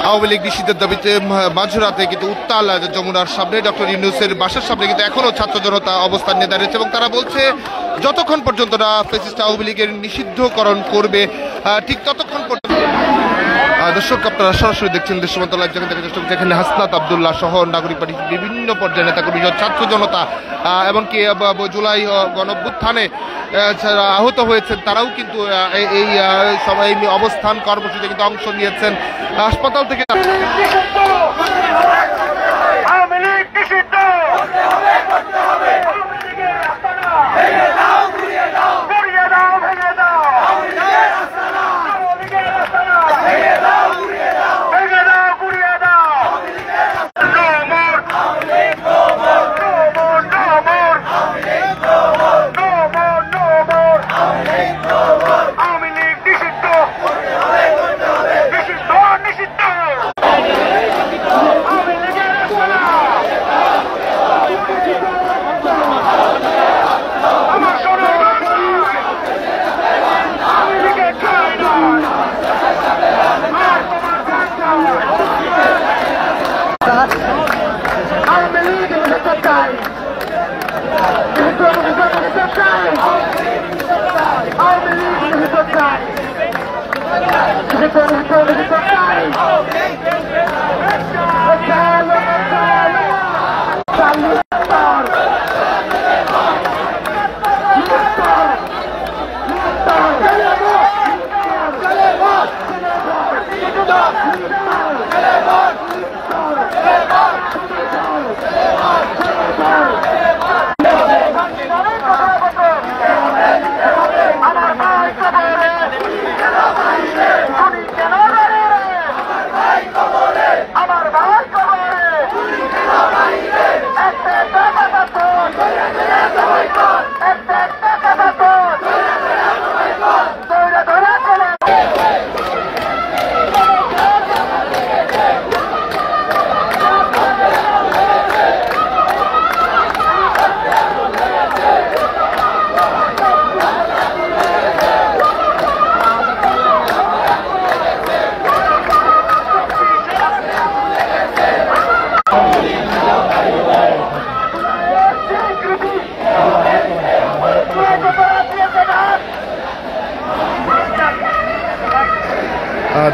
আওয়ামী লীগ নিষিদ্ধের দাবিতে মাঝরাতে কিন্তু উত্তাল যমুনার সামনে ডক্টর ইউনূসের বাসার সামনে কিন্তু এখনো ছাত্র জনতা অবস্থান নিয়ে দাঁড়িয়েছে এবং তারা বলছে যতক্ষণ পর্যন্ত না ফ্যাসিস্ট আওয়ামী লীগের নিষিদ্ধকরণ করবে ঠিক ততক্ষণ পর্যন্ত। দর্শক আপনারা সরাসরি দেখছেন দেশমন্ত লাইভ, যেখানে হাসনাত আবদুল্লাহ সহ নাগরিক পার্টির বিভিন্ন পর্যায়ের নেতাকর্মী ছাত্র জনতা এমনকি জুলাই গণঅভ্যুত্থানে যারা আহত হয়েছেন তারাও কিন্তু এই সবাই অবস্থান কর্মসূচিতে কিন্তু অংশ নিয়েছেন। হাসপাতাল থেকে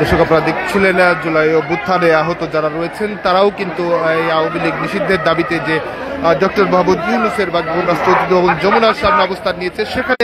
দর্শক আপনারা দেখছিলেন জুলাই অভ্যুত্থানে আহত যারা রয়েছেন তারাও কিন্তু এই আওয়ামী লীগ নিষিদ্ধের দাবিতে যে ডক্টর মোহাম্মদ ইউনূসের বাসভবন রাষ্ট্রপতি ভবন যমুনার সামনে অবস্থান নিয়েছে সেখানে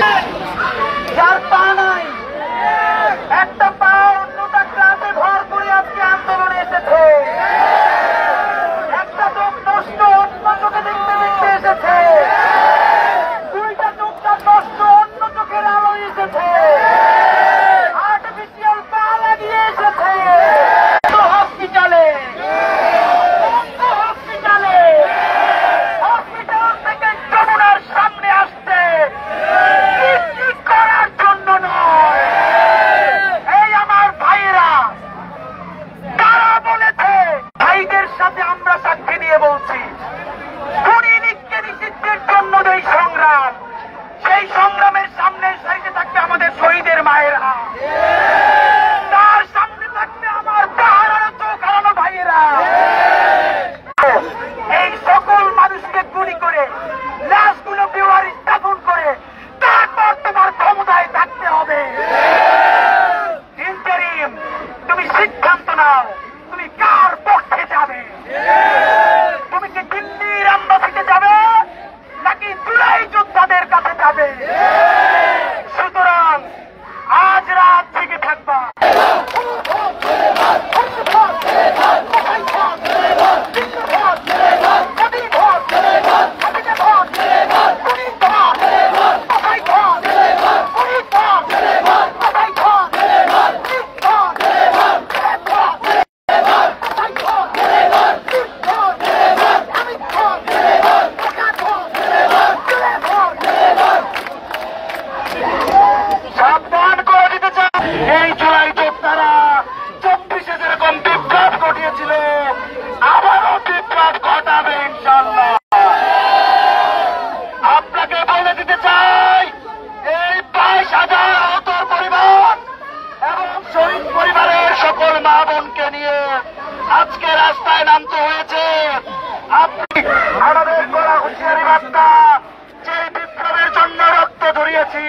মুক্তিযোদ্ধা যে বিপ্লবের জন্য রক্ত ঝরিয়েছি,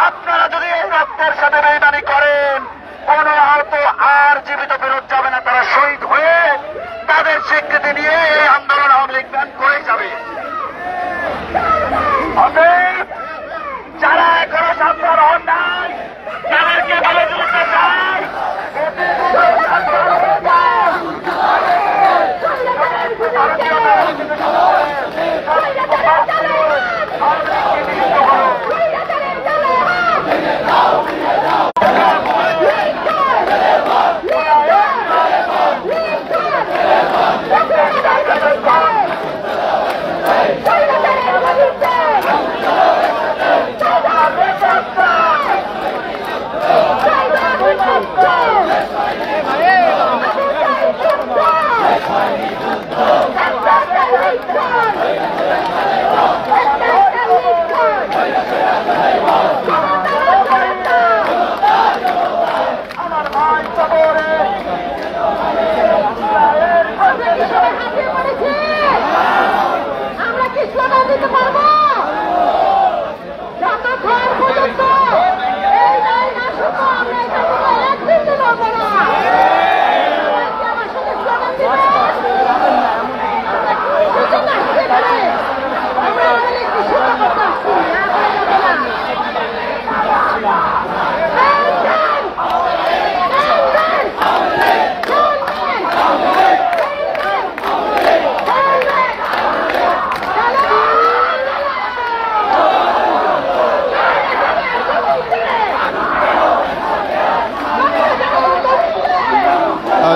আপনারা যদি এই রক্তের সাথে বেইমানি করেন, কোন আহত আর জীবিত ফেরত যাবে না, তারা শহীদ হয়ে তাদের স্বীকৃতি নিয়ে এই আন্দোলন আওয়ামী লীগ ব্যান করে যাবে। যারা এখনো সাবধান হন নাই তাদেরকে বলে দিতে চাই,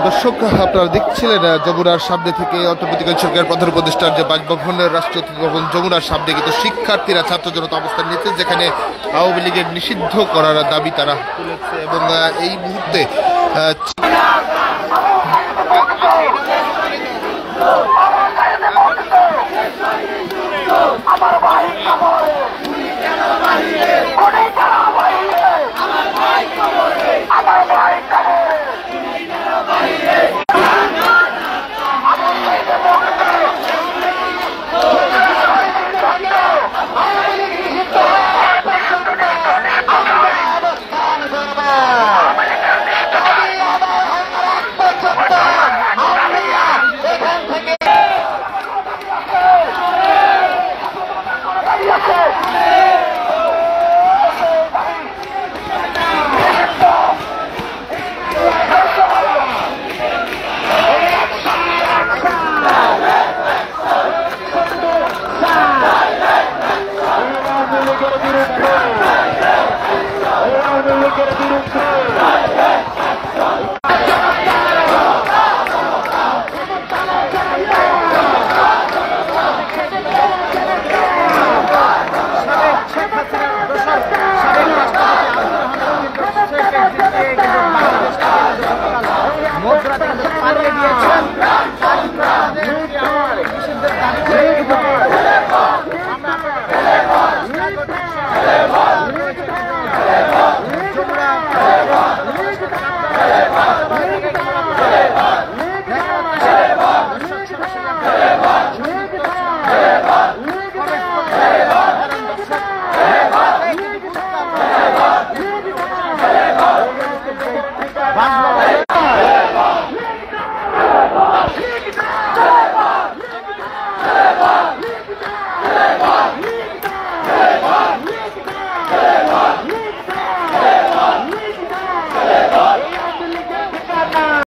দর্শক, আপনারা দেখছিলেন যমুনার সামনে থেকে অন্তর্বর্তীকালীন সরকারের প্রধান উপদেষ্টার যে বাসভবনের রাষ্ট্রীয় অতিথি ভবন যমুনার সামনে কিন্তু শিক্ষার্থীরা ছাত্র জনতা অবস্থান নিয়েছে, যেখানে আওয়ামী লীগের নিষিদ্ধ করার দাবি তারা তুলেছে এবং এই মুহূর্তে